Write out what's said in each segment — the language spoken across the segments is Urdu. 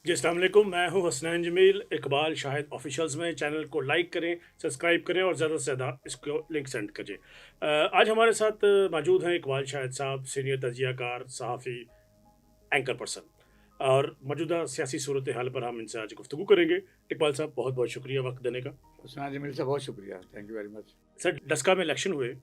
جی السلام علیکم، میں ہوں حسنین جمیل اقبال شاہد آفیشلز میں. چینل کو لائک کریں، سبسکرائب کریں اور زیادہ سے زیادہ اس کو لنک سینڈ کریں. آج ہمارے ساتھ موجود ہیں اقبال شاہد صاحب، سینئر تجزیہ کار، صحافی، اینکر پرسن، اور موجودہ سیاسی صورتحال پر ہم ان سے آج گفتگو کریں گے. اقبال صاحب بہت بہت شکریہ وقت دینے کا. عثمان جمیل صاحب بہت شکریہ، تھینک یو ویری مچ. سر، ڈسکا میں الیکشن ہوئے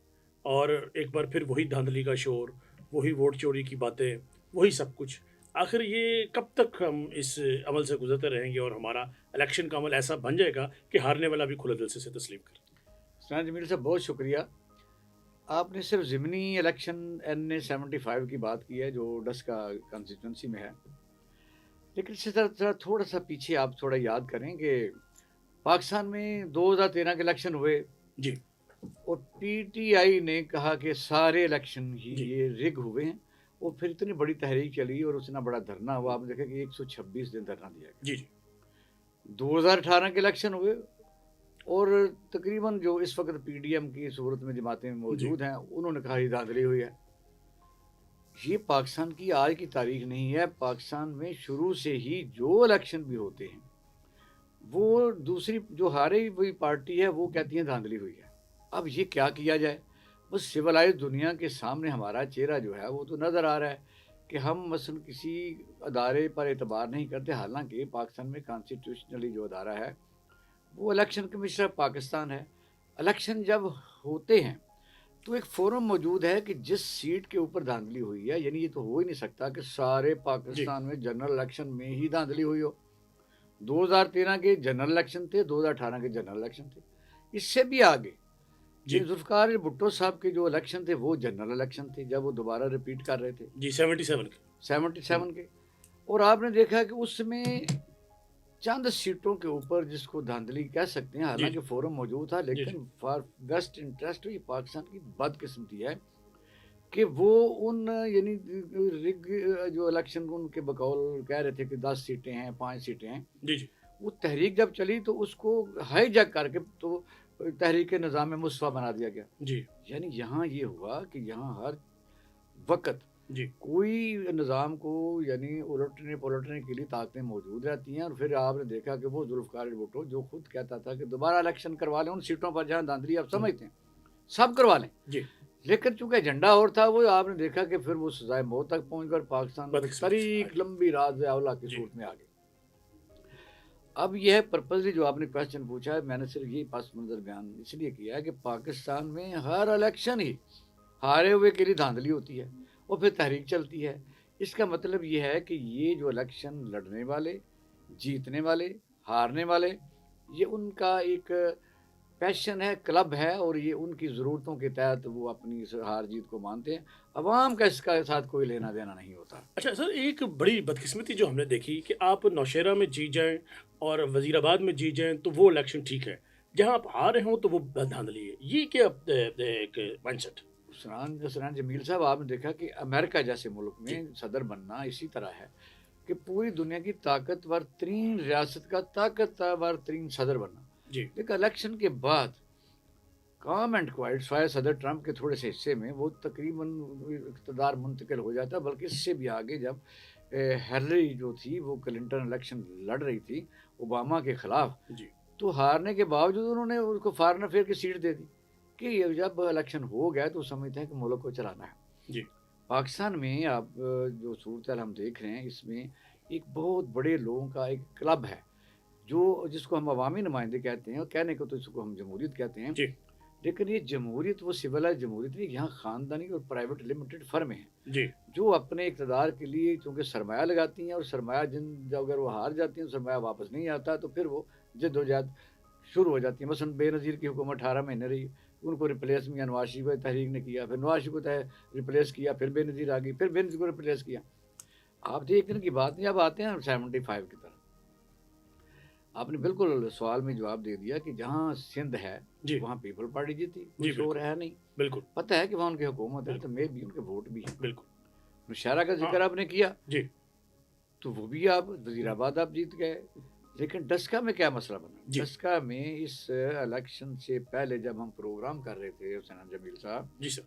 اور ایک بار پھر وہی دھاندلی کا شور، وہی ووٹ چوری کی باتیں، وہی سب کچھ. آخر یہ کب تک ہم اس عمل سے گزرتے رہیں گے اور ہمارا الیکشن کا عمل ایسا بن جائے گا کہ ہارنے والا بھی کھلے دل سے تسلیم کرے؟ عثمان جمیل صاحب بہت شکریہ. آپ نے صرف ضمنی الیکشن N75 کی بات کی ہے جو ڈسکا کانسٹیٹوینسی میں ہے، لیکن اس سے تھوڑا سا پیچھے آپ تھوڑا یاد کریں کہ پاکستان میں 2013 کے الیکشن ہوئے جی اور پی ٹی آئی نے کہا کہ سارے الیکشن ہی جی یہ رگ ہوئے ہیں، اور پھر اتنی بڑی تحریک چلی اور اتنا بڑا دھرنا ہوا. آپ نے دیکھا کہ 126 دن دھرنا دیا گیا. جی جی 2018 کے الیکشن ہوئے اور تقریباً جو اس وقت پی ڈی ایم کی صورت میں جماعتیں جی موجود ہیں انہوں نے کہا یہ دھاندلی ہوئی ہے. یہ پاکستان کی آج کی تاریخ نہیں ہے. پاکستان میں شروع سے ہی جو الیکشن بھی ہوتے ہیں وہ دوسری جو ہاری ہوئی پارٹی ہے وہ کہتی ہیں دھاندلی ہوئی ہے. اب یہ کیا جائے؟ بس سولائز دنیا کے سامنے ہمارا چہرہ جو ہے وہ تو نظر آ رہا ہے کہ ہم مثلا کسی ادارے پر اعتبار نہیں کرتے، حالانکہ پاکستان میں کانسٹیٹیوشنلی جو ادارہ ہے وہ الیکشن کمیشن پاکستان ہے. الیکشن جب ہوتے ہیں تو ایک فورم موجود ہے کہ جس سیٹ کے اوپر دھاندلی ہوئی ہے، یعنی یہ تو ہو ہی نہیں سکتا کہ سارے جی پاکستان میں جنرل الیکشن میں ہی دھاندلی ہوئی ہو. 2013 کے جنرل الیکشن تھے، 2018 کے جنرل الیکشن تھے، اس سے بھی آگے جی ذوالفقار بھٹو صاحب کے جو الیکشن تھے وہ جنرل الیکشن تھے جب وہ دوبارہ ریپیٹ کر رہے تھے جی 77 کے. 77 کے. اور آپ نے دیکھا کہ اس میں چند سیٹوں کے اوپر جس کو دھاندلی کہہ سکتے ہیں، جی حالانکہ فورم موجود تھا، جی جی لیکن فار بیسٹ انٹرسٹ یہ پاکستان کی بدقسمتی ہے کہ وہ ان یعنی رگ جو الیکشن ان کے بقول کہہ رہے تھے کہ 10 سیٹیں ہیں، 5 سیٹیں ہیں. جی جی وہ تحریک جب چلی تو اس کو ہائی جیک کر کے تو تحریک نظام مصطفیٰ بنا دیا گیا. جی یعنی یہاں یہ ہوا کہ یہاں ہر وقت جی کوئی نظام کو یعنی پلٹنے کے لیے طاقتیں موجود رہتی ہیں. اور پھر آپ نے دیکھا کہ وہ ذوالفقار بھٹو جو خود کہتا تھا کہ دوبارہ الیکشن کروا لیں ان سیٹوں پر جہاں دھاندلی آپ سمجھتے ہیں سب کروا لیں، جی لیکن چونکہ ایجنڈا اور تھا وہ آپ نے دیکھا کہ پھر وہ سزائے موت تک پہنچ کر پاکستان بدقسمتی سے. طریق لمبی راز اولا کی جی صورت میں آ گئی. اب یہ پرپزلی جو آپ نے کوشچن پوچھا ہے، میں نے صرف یہی پس منظر بیان اس لیے کیا ہے کہ پاکستان میں ہر الیکشن ہی ہارے ہوئے کے لیے دھاندلی ہوتی ہے اور پھر تحریک چلتی ہے. اس کا مطلب یہ ہے کہ یہ جو الیکشن لڑنے والے، جیتنے والے، ہارنے والے، یہ ان کا ایک پیشن ہے، کلب ہے، اور یہ ان کی ضرورتوں کے تحت وہ اپنی ہار جیت کو مانتے ہیں. عوام کا اس کا ساتھ کوئی لینا دینا نہیں ہوتا. اچھا سر، ایک بڑی بدقسمتی جو ہم نے دیکھی کہ آپ نوشہرہ میں جیت جائیں اور وزیر آباد میں جیت جائیں تو وہ الیکشن ٹھیک ہے، جہاں آپ ہارے ہوں تو وہ دھاندلی ہے. یہ کیا ایک مائنڈ سیٹ؟ حسنان جمیل صاحب، آپ نے دیکھا کہ امریکہ جیسے ملک جی میں صدر بننا اسی طرح ہے کہ پوری دنیا کی طاقتور ترین ریاست کا طاقتور ترین صدر بننا. جی لیکن الیکشن کے بعد کام اینڈ کوائٹ سوائے صدر ٹرمپ کے تھوڑے سے حصے میں وہ تقریباً اقتدار منتقل ہو جاتا، بلکہ اس سے بھی آگے جب ہیلری جو تھی وہ کلنٹن الیکشن لڑ رہی تھی اوباما کے خلاف، جی تو ہارنے کے باوجود انہوں نے اس کو فارن افیئر کی سیٹ دے دی کہ یہ جب الیکشن ہو گیا تو سمجھتے ہیں کہ ملک کو چلانا ہے. جی پاکستان میں آپ جو صورتحال ہم دیکھ رہے ہیں اس میں ایک بہت بڑے لوگوں کا ایک کلب ہے جو جس کو ہم عوامی نمائندے کہتے ہیں، اور کہنے کو تو اس کو ہم جمہوریت کہتے ہیں، جی لیکن یہ جمہوریت وہ سولائز جمہوریت نہیں، یہاں خاندانی اور پرائیویٹ لمیٹڈ فرمیں ہیں جی جو اپنے اقتدار کے لیے چونکہ سرمایہ لگاتی ہیں، اور سرمایہ جب اگر وہ ہار جاتی ہیں سرمایہ واپس نہیں آتا تو پھر وہ جد و جہد شروع ہو جاتی ہے. مثلا بے نظیر کی حکومت 18 مہینے رہی، ان کو ریپلیس کیا نواز شریف کو تحریک نے کیا، پھر نواز شریف کو ریپلیس کیا، پھر بے نظیر آ گئی، پھر بے نظیر کو ریپلیس کیا. آپ ایک دن کی بات نہیں. اب آتے ہیں 75 کی طرف. آپ نے بالکل سوال میں جواب دے دیا کہ جہاں سندھ ہے جی وہاں پیپل پارٹی جیتی، کوئی جی شور بالکل ہے نہیں. بالکل پتہ ہے کہ وہاں ان کی حکومت ہے تو بالکل میں بھی ان کے ووٹ بھی ہیں. بالکل. نشہرہ کا ہاں ذکر آپ نے کیا جی تو وہ بھی آپ وزیر آباد آپ جیت گئے. لیکن ڈسکا میں کیا مسئلہ بنا؟ جی ڈسکا میں اس الیکشن سے پہلے جب ہم پروگرام کر رہے تھے حسین جمیل صاحب، جی سر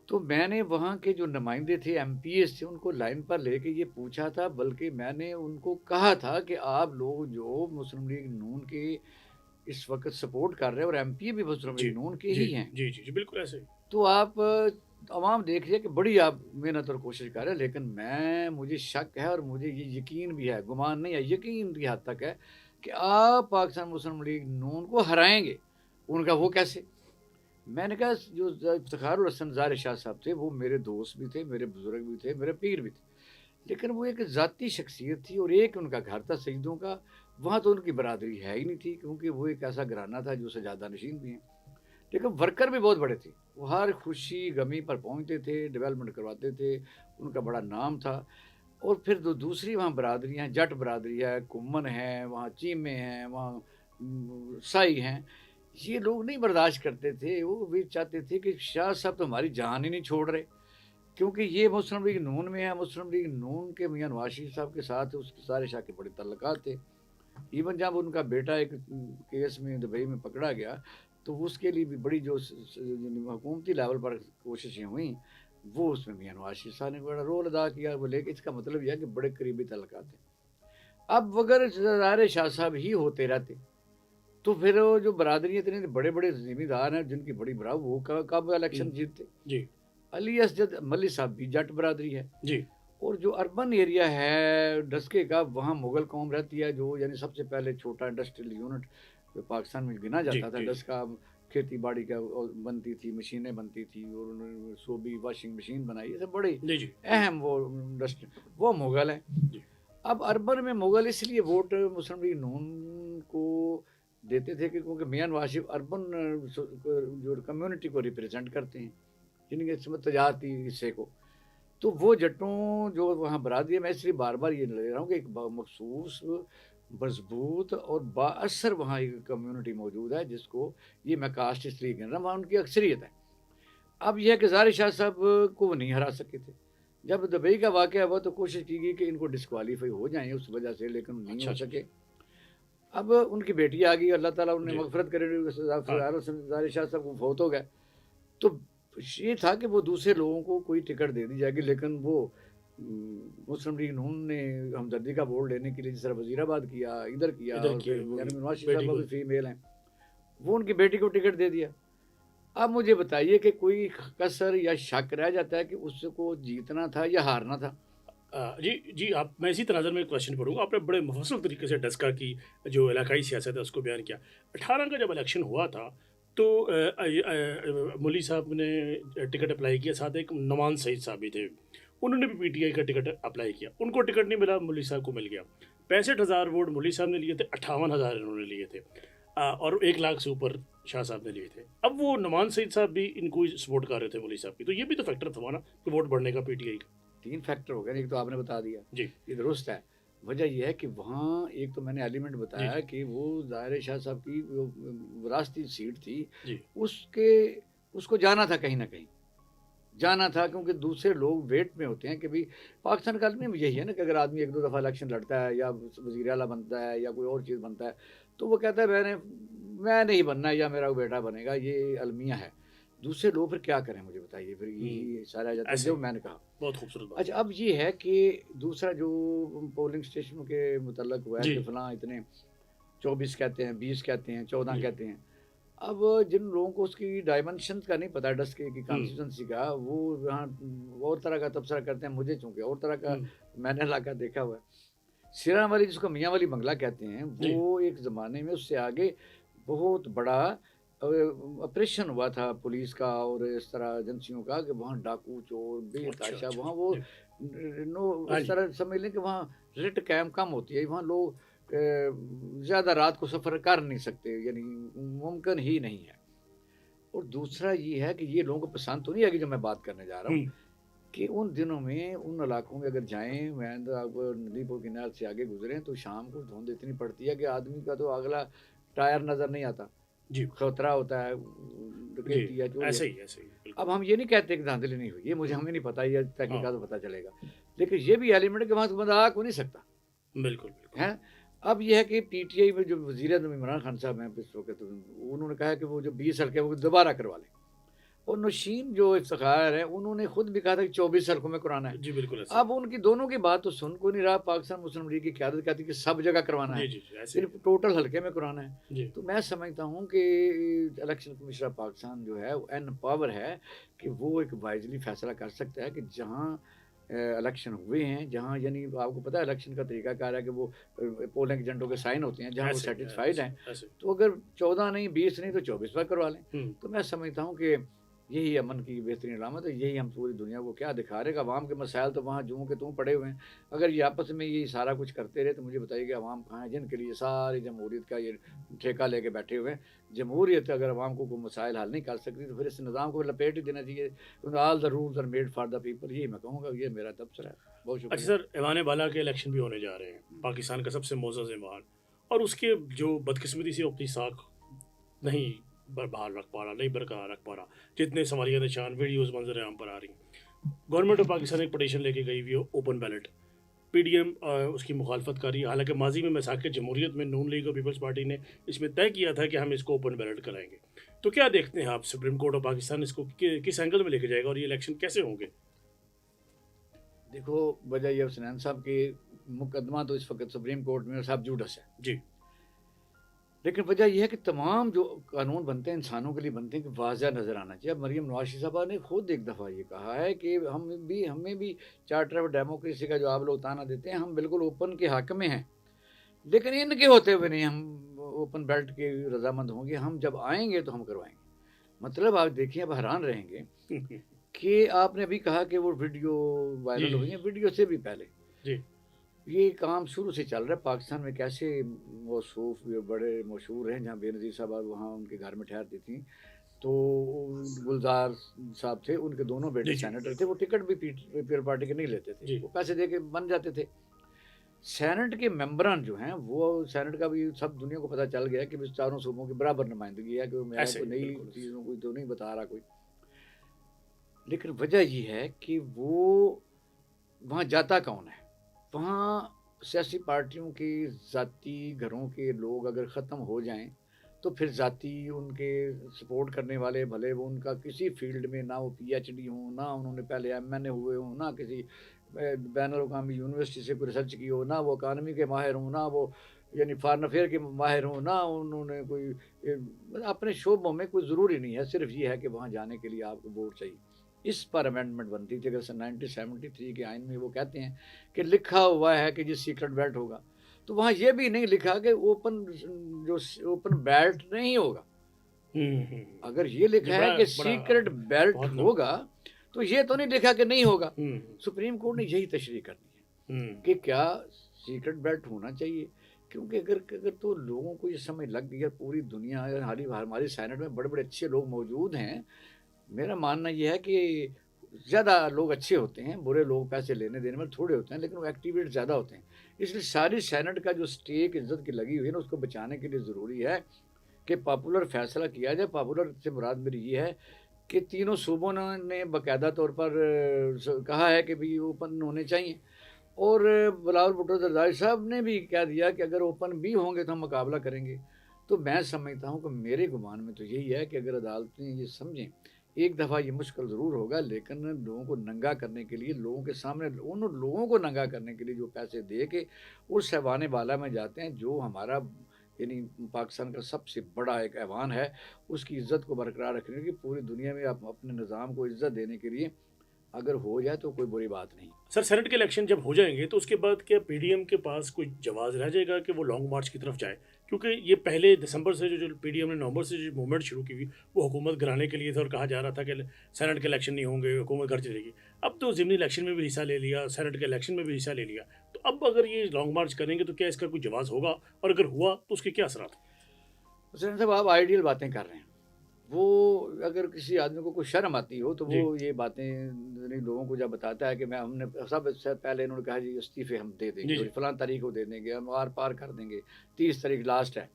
تو میں نے وہاں کے جو نمائندے تھے ایم پی ایس تھے ان کو لائن پر لے کے یہ پوچھا تھا، بلکہ میں نے ان کو کہا تھا کہ آپ لوگ جو مسلم لیگ نون کے اس وقت سپورٹ کر رہے ہیں اور ایم پی بھی مسلم جی لیگ نون کے جی ہی ہیں، جی جی جی بالکل ایسے ہی تو آپ عوام دیکھ رہی ہے کہ بڑی آپ محنت اور کوشش کر رہے ہیں، لیکن مجھے شک ہے اور مجھے یہ یقین بھی ہے، گمان نہیں ہے، یقین کی حد تک ہے کہ آپ پاکستان مسلم لیگ نون کو ہرائیں گے۔ ان کا وہ کیسے؟ میں نے کہا جو افتخار الحسن زار شاہ صاحب تھے وہ میرے دوست بھی تھے، میرے بزرگ بھی تھے، میرے پیر بھی تھے، لیکن وہ ایک ذاتی شخصیت تھی اور ایک ان کا گھر تھا سیدوں کا، وہاں تو ان کی برادری ہے ہی نہیں تھی کیونکہ وہ ایک ایسا گھرانہ تھا جو سجادہ نشین بھی ہیں، لیکن ورکر بھی بہت بڑے تھے، وہ ہر خوشی غمی پر پہنچتے تھے، ڈیولپمنٹ کرواتے تھے، ان کا بڑا نام تھا۔ اور پھر دوسری وہاں برادریاں، جٹ برادری ہے، کمن ہے، وہاں چیمے ہیں، وہاں سائی ہیں، یہ لوگ نہیں برداشت کرتے تھے، وہ بھی چاہتے تھے کہ شاہ صاحب تو ہماری جان ہی نہیں چھوڑ رہے، کیونکہ یہ مسلم لیگ نون میں ہے، مسلم لیگ نون کے میاں نواز شریف صاحب کے ساتھ اس کے سارے شاہ کے بڑے تعلقات تھے۔ ایون جب ان کا بیٹا ایک کیس میں دبئی میں پکڑا گیا تو اس کے لیے بھی بڑی جو حکومتی لیول پر کوششیں ہوئیں، وہ اس میں میاں نواز شریف صاحب نے بڑا رول ادا کیا، وہ لے کے اس کا مطلب یہ ہے کہ بڑے قریبی تعلقات ہیں۔ اب اگر زار شاہ صاحب ہی ہوتے رہتے تو پھر وہ جو برادری اتنے بڑے بڑے ذمہ دار ہیں جن کی بڑی برا، وہ کب الیکشن جیتتے؟ جی علی اسجد ملی صاحب بھی جٹ برادری ہے، جی اور جو اربن ایریا ہے ڈسکے کا، وہاں مغل قوم رہتی ہے، جو یعنی سب سے پہلے چھوٹا انڈسٹریل یونٹ جو پاکستان میں گنا جی جاتا تھا جی ڈسکا، کھیتی باڑی کا بنتی تھی، مشینیں بنتی تھی، اور انہوں نے صوبی واشنگ مشین بنائی، یہ سب بڑی جی جی اہم وہ انڈسٹری، وہ مغل ہیں۔ جی اب اربن میں مغل اس لیے ووٹ مسلم لیگ نون کو دیتے تھے کہ کیونکہ میاں نواز شریف اربن جو کمیونٹی کو ریپرزینٹ کرتے ہیں، یعنی کہ تجارتی حصے کو، تو وہ جٹوں جو وہاں برادری ہے، میں اس لیے بار بار یہ لے رہا ہوں کہ ایک مخصوص مضبوط اور با اثر وہاں ایک کمیونٹی موجود ہے جس کو یہ میں کاسٹ اس لیے کہہ رہا ہوں، وہاں ان کی اکثریت ہے۔ اب یہ ہے کہ زار شاہ صاحب کو وہ نہیں ہرا سکے تھے، جب دبئی کا واقعہ ہوا تو کوشش کی گئی کہ ان کو ڈسکوالیفائی ہو جائیں اس وجہ سے، لیکن نہیں اچھا ہو اچھا سکے۔ اب ان کی بیٹی آ گئی، اللہ تعالیٰ انہیں جی مغفرت کرے، ہاں زار شاہ صاحب کو فوت ہو گئے، تو یہ تھا کہ وہ دوسرے لوگوں کو کوئی ٹکٹ دے دی جائے گی، لیکن وہ مسلم لیگ نون نے ہمدردی کا ووٹ لینے کے لیے جس طرح وزیر آباد کیا، ادھر کیا، ادھر اور کیے پھر وہ یعنی نواز شریف بیٹی صاحب کو بھی فیمیل ہیں، وہ ان کی بیٹی کو ٹکٹ دے دیا۔ اب مجھے بتائیے کہ کوئی کسر یا شک رہ جاتا ہے کہ اس کو جیتنا تھا یا ہارنا تھا؟ جی جی آپ میں اسی تناظر میں ایک کوشچن پڑھوں گا، آپ نے بڑے مفصل طریقے سے ڈسکا کی جو علاقائی سیاست ہے اس کو بیان کیا۔ 18 کا جب الیکشن ہوا تھا تو مولوی صاحب نے ٹکٹ اپلائی کیا، ساتھ ایک نعمان سعید صاحب بھی تھے، انہوں نے بھی پی ٹی آئی کا ٹکٹ اپلائی کیا، ان کو ٹکٹ نہیں ملا، مولوی صاحب کو مل گیا۔ 65,000 ووٹ مولوی صاحب نے لیے تھے، 58,000 انہوں نے لیے تھے، اور 1 لاکھ سے اوپر شاہ صاحب نے لیے تھے۔ اب وہ نعمان سعید صاحب بھی ان کو سپورٹ کر رہے تھے مولوی صاحب کی، تو یہ بھی تو فیکٹر تھا نا کہ ووٹ بڑھنے کا پی ٹی آئی کا۔ 3 فیکٹر ہو گئے، ایک تو آپ نے بتا دیا، جی یہ درست ہے۔ وجہ یہ ہے کہ وہاں ایک تو میں نے ایلیمنٹ جی بتایا کہ وہ ظاہر شاہ صاحب کی جو وراثتی سیٹ تھی، جی اس کے اس کو جانا تھا کہیں نہ کہیں، جانا تھا، کیونکہ دوسرے لوگ ویٹ میں ہوتے ہیں کہ بھی پاکستان کا آدمی یہی ہے نا کہ اگر آدمی 1-2 دفعہ الیکشن لڑتا ہے یا وزیر اعلیٰ بنتا ہے یا کوئی اور چیز بنتا ہے تو وہ کہتا ہے میں نہیں بننا ہے یا میرا بیٹا بنے گا، یہ المیہ ہے۔ دوسرے لوگ پھر کیا کریں مجھے بتائیے، پھر یہی سارا آ جاتا ہے ایسے جو ہی میں نے کہا۔ بہت خوبصورت بات اچھا اب یہ ہے کہ دوسرا جو پولنگ اسٹیشنوں کے متعلق ہوا ہے جی کہ فلاں اتنے 24 کہتے ہیں، 20 کہتے ہیں، 14 جی کہتے ہیں۔ اب جن لوگوں کو اس کی ڈائمنشن کا نہیں پتا ڈسکے کی ہوں کانسٹیٹوینسی کا، وہ یہاں اور طرح کا تبصرہ کرتے ہیں، مجھے چونکہ اور طرح کا ہوں میں نے علاقہ دیکھا ہوا ہے۔ سیرا والی جس کو میاں والی بنگلہ کہتے ہیں، جی وہ ایک زمانے میں اس سے آگے بہت بڑا آپریشن ہوا تھا پولیس کا اور اس طرح ایجنسیوں کا کہ وہاں ڈاکو چور بے اچھا تاشا، اچھا وہاں وہ جی ہاں اس جی طرح سمجھ لیں کہ وہاں رٹ کیمپ کم ہوتی ہے، وہاں لوگ زیادہ رات کو سفر کر نہیں سکتے، یعنی ممکن ہی نہیں ہے۔ اور دوسرا یہ ہے کہ یہ لوگوں کو پسند تو نہیں آئے گی جو میں بات کرنے جا رہا ہوں، ہوں کہ ان دنوں میں ان علاقوں میں اگر جائیں، میں آپ ندی پور کی نہر سے آگے گزریں تو شام کو دھند اتنی پڑتی ہے کہ آدمی کا تو اگلا ٹائر نظر نہیں آتا، جی خطرہ ہوتا ہے جی ڈکیتی ہے چوری ہے۔ ایسے ہی بالکل اب ہم یہ نہیں کہتے کہ دھاندلی نہیں ہوئی، یہ مجھے ہوں ہمیں نہیں پتا، یہ ہاں تحقیقات میں پتہ چلے گا، لیکن یہ بھی ایلیمنٹ ہے کہ وہاں سے بندہ آ کو نہیں سکتا بالکل بالکل ہے۔ اب یہ ہے کہ پی ٹی آئی میں جو وزیر اعظم عمران خان صاحب ہیں اس وقت، انہوں نے کہا کہ وہ جو 20 سڑکیں وہ دوبارہ کروا لیں۔ اور نوشین جو افتخار ہے انہوں نے خود بھی کہا تھا کہ 24 حلقوں میں کرانا ہے. جی بالکل ایسے اب ان کی دونوں کی بات تو سن کو نہیں رہا. پاکستان مسلم لیگ کی قیادت کہتی ہے کہ سب جگہ کروانا ہے, جی جی ایسے صرف ٹوٹل حلقے میں کرانا ہے. جی تو میں سمجھتا ہوں کہ الیکشن کمیشن آف پاکستان جو ہے وہ این پاور ہے کہ وہ ایک وائزلی فیصلہ کر سکتا ہے کہ جہاں الیکشن ہوئے ہیں, جہاں یعنی آپ کو پتہ ہے الیکشن کا طریقہ کار ہے کہ وہ پولنگ ایجنٹوں کے سائن ہوتے ہیں, جہاں وہ ایسے سیٹسفائیڈ ہیں ایسے تو اگر 14 نہیں 20 نہیں تو 24 پر کروا لیں. ہوں تو میں سمجھتا ہوں کہ یہی امن کی بہترین علامت ہے. یہی ہم پوری دنیا کو کیا دکھا رہے کہ عوام کے مسائل تو وہاں جوں کے توں پڑے ہوئے ہیں. اگر یہ آپس میں یہ سارا کچھ کرتے رہے تو مجھے بتائیے کہ عوام کہاں ہیں جن کے لیے ساری جمہوریت کا یہ ٹھیکہ لے کے بیٹھے ہوئے ہیں. جمہوریت اگر عوام کو کوئی مسائل حل نہیں کر سکتی تو پھر اس نظام کو لپیٹ ہی دینا چاہیے. All the rules are made for the people. یہی میں کہوں گا, یہ میرا تبصرہ ہے. بہت اچھا شکریہ. سر, ایوان بالا کے الیکشن بھی ہونے جا رہے ہیں, پاکستان کا سب سے معزز ایوان, اور اس کے جو بدقسمتی سے اپنی ساکھ نہیں بحال رکھ پا رہا, نہیں برقرار رکھ پا رہا, جتنے سوالیہ نشان ویڈیوز منظر عام پر آ رہی ہیں. گورنمنٹ آف پاکستان ایک پٹیشن لے کے گئی ہوئی ہے open ballot, P D M اس کی مخالفت کر رہی ہے. حالانکہ ماضی میں مساق جمہوریت میں نون لیگ اور پیپلز پارٹی نے اس میں طے کیا تھا کہ ہم اس کو اوپن بیلٹ کرائیں گے. تو کیا دیکھتے ہیں آپ, سپریم کورٹ آف پاکستان اس کو کس اینگل میں لے کے جائے گا اور یہ الیکشن کیسے ہوں گے؟ دیکھو وجہ یہ حسنین صاحب کے مقدمہ تو اس وقت سپریم کورٹ میں صاحب جوڈس ہے, جی لیکن وجہ یہ ہے کہ تمام جو قانون بنتے ہیں انسانوں کے لیے بنتے ہیں کہ واضح نظر آنا چاہیے. اب مریم نواز صاحبہ نے خود ایک دفعہ یہ کہا ہے کہ ہمیں بھی چارٹر آف ڈیموکریسی کا جو آپ لوگ تانا دیتے ہیں ہم بالکل اوپن کے حق میں ہیں, لیکن ان کے ہوتے ہوئے نہیں ہم اوپن بیلٹ کی رضامند ہوں گے. ہم جب آئیں گے تو ہم کروائیں گے. مطلب آپ دیکھیں, اب حیران رہیں گے کہ آپ نے بھی کہا کہ وہ ویڈیو وائرل ہوئی ہیں. ویڈیو سے بھی پہلے جی یہ کام شروع سے چل رہا ہے. پاکستان میں کیسے موصوف بڑے مشہور ہیں, جہاں بے نظیر صاحبہ وہاں ان کے گھر میں ٹھہرتی تھیں, تو گلزار صاحب تھے, ان کے دونوں بیٹے جی سینیٹر تھے. وہ ٹکٹ بھی پیپل پارٹی کے نہیں لیتے تھے, جی وہ پیسے دے کے بن جاتے تھے. سینٹ کے ممبران جو ہیں وہ سینٹ کا بھی سب دنیا کو پتہ چل گیا کہ چاروں صوبوں کی برابر نمائندگی ہے, کہ میں ایسے کوئی نئی بالکل چیزوں کو تو نہیں بتا رہا کوئی. لیکن وجہ یہ ہے کہ وہ وہاں جاتا کون ہے. وہاں سیاسی پارٹیوں کے ذاتی گھروں کے لوگ اگر ختم ہو جائیں تو پھر ذاتی ان کے سپورٹ کرنے والے, بھلے وہ ان کا کسی فیلڈ میں نہ وہ پی ایچ ڈی ہوں, نہ انہوں نے پہلے ایم این اے ہوئے ہوں, نہ کسی بین الاقوامی یونیورسٹی سے کوئی ریسرچ کی ہو, نہ وہ اکانومی کے ماہر ہوں, نہ وہ یعنی فارن افیئر کے ماہر ہوں, نہ انہوں نے کوئی اپنے شعبوں میں کوئی ضروری نہیں ہے. صرف یہ ہے کہ وہاں جانے کے لیے آپ کو ووٹ چاہیے. اس پر امینڈمنٹ بنتی تھی. اگر 1973 کے آئین میں وہ کہتے ہیں کہ لکھا ہوا ہے کہ جس سیکرٹ بیلٹ ہوگا, تو وہاں یہ بھی نہیں لکھا کہ اوپن بیلٹ نہیں ہوگا. اگر یہ لکھا ہے کہ سیکرٹ بیلٹ ہوگا تو یہ تو نہیں لکھا کہ نہیں ہوگا. سپریم کورٹ نے یہی تشریح کرنی ہے کہ کیا سیکرٹ بیلٹ ہونا چاہیے, کیونکہ اگر تو لوگوں کو یہ سمجھ لگ گئی ہے, پوری دنیا ہماری سینٹ میں بڑے بڑے اچھے لوگ موجود ہیں. میرا ماننا یہ ہے کہ زیادہ لوگ اچھے ہوتے ہیں, برے لوگ پیسے لینے دینے میں تھوڑے ہوتے ہیں, لیکن وہ ایکٹیویٹ زیادہ ہوتے ہیں. اس لیے ساری سینٹ کا جو سٹیک عزت کی لگی ہوئی ہے نا, اس کو بچانے کے لیے ضروری ہے کہ پاپولر فیصلہ کیا جائے. پاپولر سے مراد میری یہ ہے کہ تینوں صوبوں نے باقاعدہ طور پر کہا ہے کہ بھی اوپن ہونے چاہیے, اور بلاول بھٹو زرداری صاحب نے بھی کہہ دیا کہ اگر اوپن بھی ہوں گے تو ہم مقابلہ کریں گے. تو میں سمجھتا ہوں کہ میرے گمان میں تو یہی ہے کہ اگر عدالتیں یہ سمجھیں, ایک دفعہ یہ مشکل ضرور ہوگا, لیکن لوگوں کو ننگا کرنے کے لیے, لوگوں کے سامنے ان لوگوں کو ننگا کرنے کے لیے جو پیسے دے کے اس ایوان بالا میں جاتے ہیں, جو ہمارا یعنی پاکستان کا سب سے بڑا ایک ایوان ہے, اس کی عزت کو برقرار رکھنے کی, پوری دنیا میں اپنے نظام کو عزت دینے کے لیے اگر ہو جائے تو کوئی بری بات نہیں. سر سینٹ کے الیکشن جب ہو جائیں گے تو اس کے بعد کیا پی ڈی ایم کے پاس کوئی جواز رہ جائے گا کہ وہ لانگ مارچ کی طرف جائے؟ کیونکہ یہ پہلے دسمبر سے جو پی ڈی ایم نے نومبر سے جو موومنٹ شروع کی ہوئی وہ حکومت گرانے کے لیے تھا, اور کہا جا رہا تھا کہ سینٹ کے الیکشن نہیں ہوں گے, حکومت گھر چلے گی. اب تو ضمنی الیکشن میں بھی حصہ لے لیا, سینٹ کے الیکشن میں بھی حصہ لے لیا, تو اب اگر یہ لانگ مارچ کریں گے تو کیا اس کا کوئی جواز ہوگا, اور اگر ہوا تو اس کے کیا اثرات؟ حسین صاحب آپ آئیڈیل باتیں کر رہے ہیں. وہ اگر کسی آدمی کو کوئی شرم آتی ہو تو وہ یہ باتیں لوگوں کو جب بتاتا ہے کہ ہم نے سب سے پہلے انہوں نے کہا جی استعفے ہم دے دیں گے, فلاں تاریخ کو دے دیں گے, ہم آر پار کر دیں گے, 30 تاریخ لاسٹ ہے.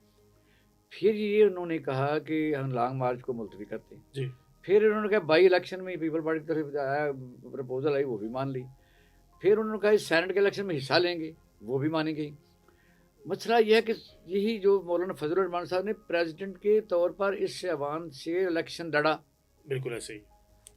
پھر یہ انہوں نے کہا کہ ہم لانگ مارچ کو ملتوی کرتے ہیں. پھر انہوں نے کہا بائی الیکشن میں پیپل پارٹی کی طرف آیا پرپوزل آئی, وہ بھی مان لی. پھر انہوں نے کہا سینٹ کے الیکشن میں حصہ لیں گے, وہ بھی مانی گئی. مسئلہ یہ ہے کہ یہی جو مولانا فضل الرحمان صاحب نے پریزیڈنٹ کے طور پر اس ایوان سے الیکشن لڑا, بالکل ایسے ہی،